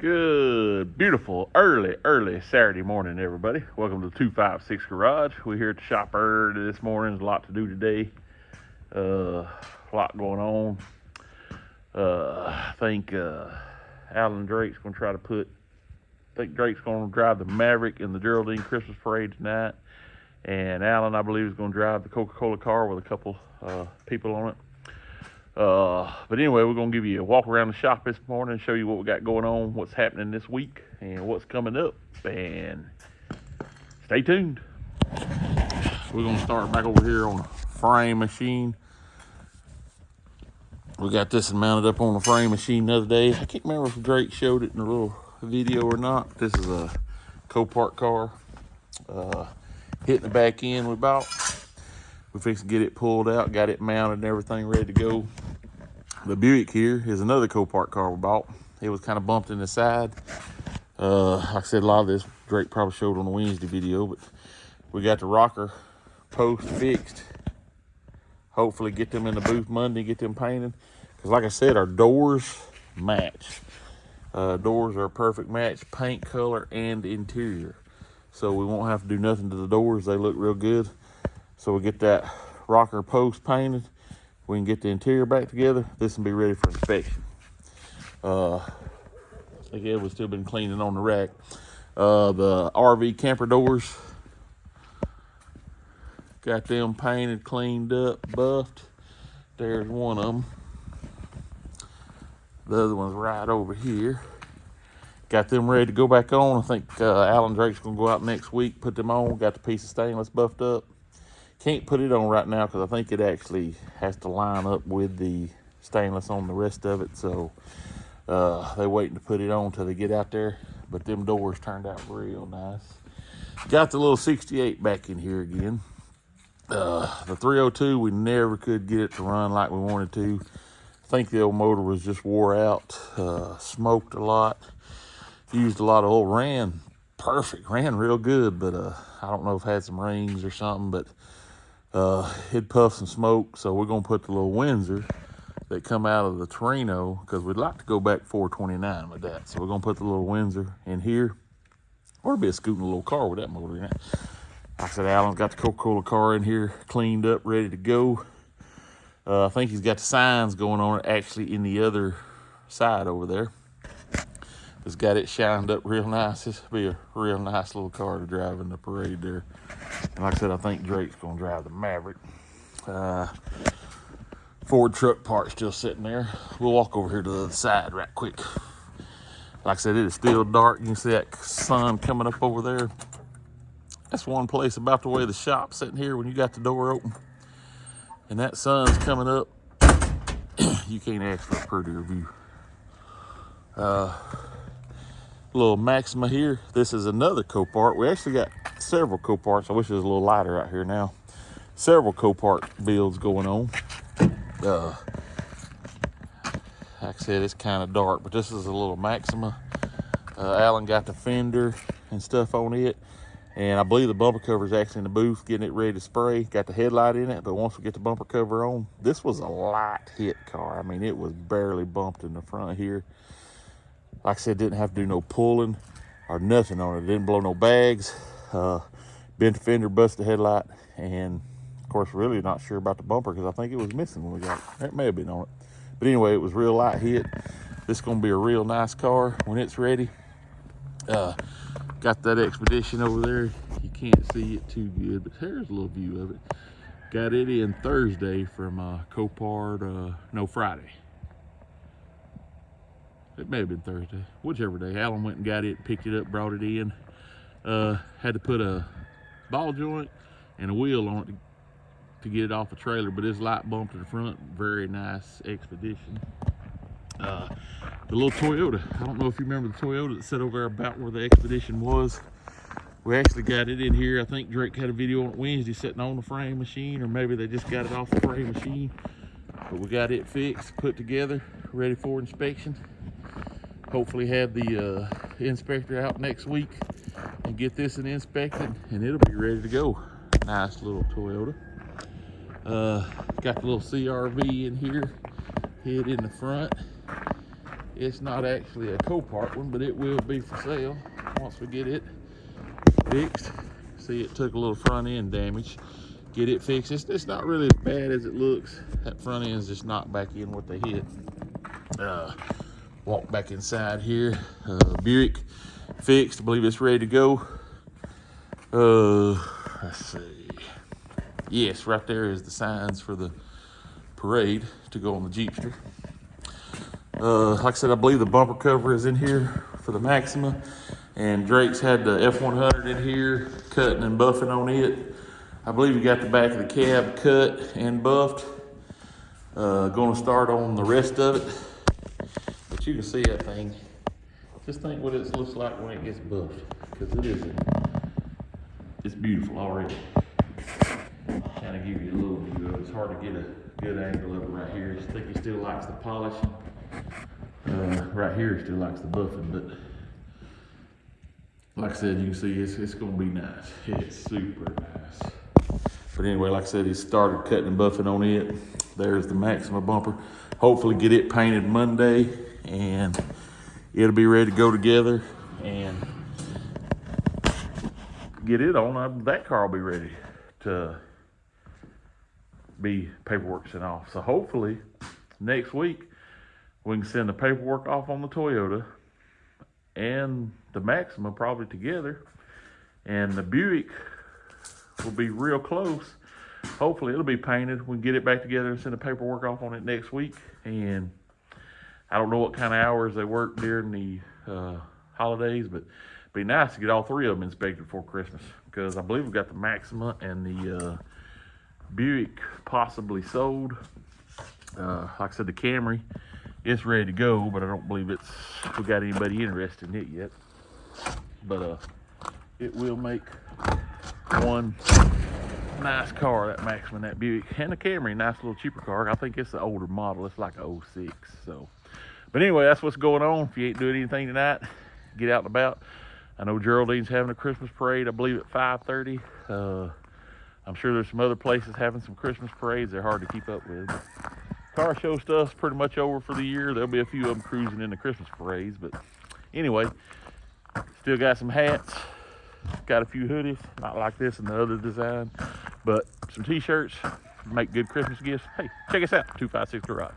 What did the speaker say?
Good, beautiful, early Saturday morning, everybody. Welcome to the 256 Garage. We're here at the shop early this morning. There's a lot to do today. A lot going on. I think Alan Drake's going to try to Drake's going to drive the Maverick in the Geraldine Christmas Parade tonight. And Alan, I believe, is going to drive the Coca-Cola car with a couple people on it. But anyway, we're going to give you a walk around the shop this morning and show you what we got going on, what's happening this week, and what's coming up. And stay tuned. We're going to start back over here on the frame machine. We got this mounted up on the frame machine the other day. I can't remember if Drake showed it in a little video or not. This is a Copart car. Hitting the back end we bought. We fixed to get it pulled out, got it mounted and everything ready to go. The Buick here is another Copart car we bought. It was kind of bumped in the side. Like I said, a lot of this Drake probably showed on the Wednesday video, but we got the rocker post fixed. Hopefully get them in the booth Monday, get them painted. Because like I said, our doors match. Doors are a perfect match, paint color and interior. So we won't have to do nothing to the doors. They look real good. So we get that rocker post painted. We can get the interior back together. This will be ready for inspection. Again, we've still been cleaning on the rack. The RV camper doors, got them painted, cleaned up, buffed. There's one of them. The other one's right over here. Got them ready to go back on. I think Alan Drake's gonna go out next week, put them on. Got the piece of stainless buffed up. Can't put it on right now because I think it actually has to line up with the stainless on the rest of it. So they're waiting to put it on till they get out there. But them doors turned out real nice. Got the little 68 back in here again. The 302, we never could get it to run like we wanted to. I think the old motor was just wore out. Smoked a lot. Used a lot of oil. Ran perfect. Ran real good. But I don't know if it had some rings or something. But it puffed some smoke, so we're gonna put the little Windsor that come out of the Torino, because we'd like to go back 429 with that. So we're gonna put the little Windsor in here, or be a scooting little car with that motor in it. Like I said, Alan's got the Coca-Cola car in here, cleaned up, ready to go. I think he's got the signs going on it actually in the other side over there. Just got it shined up real nice. This will be a real nice little car to drive in the parade there. And like I said, I think Drake's gonna drive the Maverick. Ford truck part still sitting there. We'll walk over here to the other side right quick. Like I said, it is still dark. You can see that sun coming up over there. That's one place about the way the shop's sitting here when you got the door open and that sun's coming up. You can't ask for a prettier view. Little Maxima here. This is another Copart. We actually got several Coparts. I wish it was a little lighter out here now. Several Copart builds going on. Like I said, it's kind of dark, but this is a little Maxima. Alan got the fender and stuff on it. And I believe the bumper cover is actually in the booth, getting it ready to spray. Got the headlight in it, but once we get the bumper cover on, this was a light hit car. I mean, it was barely bumped in the front here. Like I said, didn't have to do no pulling or nothing on it. Didn't blow no bags. Bent the fender, busted the headlight, and of course, really not sure about the bumper because I think it was missing when we got it. It may have been on it. But anyway, it was real light hit. This is gonna be a real nice car when it's ready. Got that Expedition over there. You can't see it too good, but here's a little view of it. Got it in Thursday from Copart, no, Friday. It may have been Thursday, whichever day. Alan went and got it, picked it up, brought it in. Had to put a ball joint and a wheel on it to get it off the trailer, but it's light bumped to the front. Very nice Expedition. The little Toyota. I don't know if you remember the Toyota that sat over there about where the Expedition was. We actually got it in here. I think Drake had a video on it Wednesday sitting on the frame machine, or maybe they just got it off the frame machine. But we got it fixed, put together, ready for inspection. Hopefully have the inspector out next week and get this inspected, and it'll be ready to go. Nice little Toyota. Got the little CRV in here, head in the front. It's not actually a Copart one, but it will be for sale once we get it fixed. See, it took a little front end damage. Get it fixed. It's not really as bad as it looks. That front end's just knocked back in what they hit. Walk back inside here. Buick fixed. I believe it's ready to go. Let's see. Yes, right there is the signs for the parade to go on the Jeepster. Like I said, I believe the bumper cover is in here for the Maxima, and Drake's had the F100 in here, cutting and buffing on it. I believe he got the back of the cab cut and buffed. Gonna start on the rest of it, but you can see that thing. Just think what it looks like when it gets buffed, because it's beautiful already. Kind of give you a little view of it. It's hard to get a good angle of it right here. I think he still likes the polishing. Right here he still likes the buffing, but like I said, you can see it's gonna be nice. It's super nice. But anyway, like I said, he started cutting and buffing on it. There's the Maxima bumper. Hopefully get it painted Monday, and it'll be ready to go together and get it on. That car will be ready to be paperwork sent off. So hopefully next week we can send the paperwork off on the Toyota and the Maxima probably together, and the Buick will be real close. Hopefully it'll be painted. We can get it back together and send the paperwork off on it next week. And I don't know what kind of hours they work during the holidays, but it'd be nice to get all three of them inspected before Christmas, because I believe we've got the Maxima and the Buick possibly sold. Like I said, the Camry, it's ready to go, but I don't believe we got anybody interested in it yet. But it will make one nice car, that Maxima and that Buick, and the Camry, nice little cheaper car. I think it's the older model. It's like a 06. So, but anyway, that's what's going on. If you ain't doing anything tonight, get out and about. I know Geraldine's having a Christmas parade, I believe at 5:30. I'm sure there's some other places having some Christmas parades. They're hard to keep up with. Car show stuff's pretty much over for the year. There'll be a few of them cruising in the Christmas parades, but anyway, still got some hats, got a few hoodies, not like this and the other design, but some t-shirts, make good Christmas gifts. Hey, check us out, 256 Garage.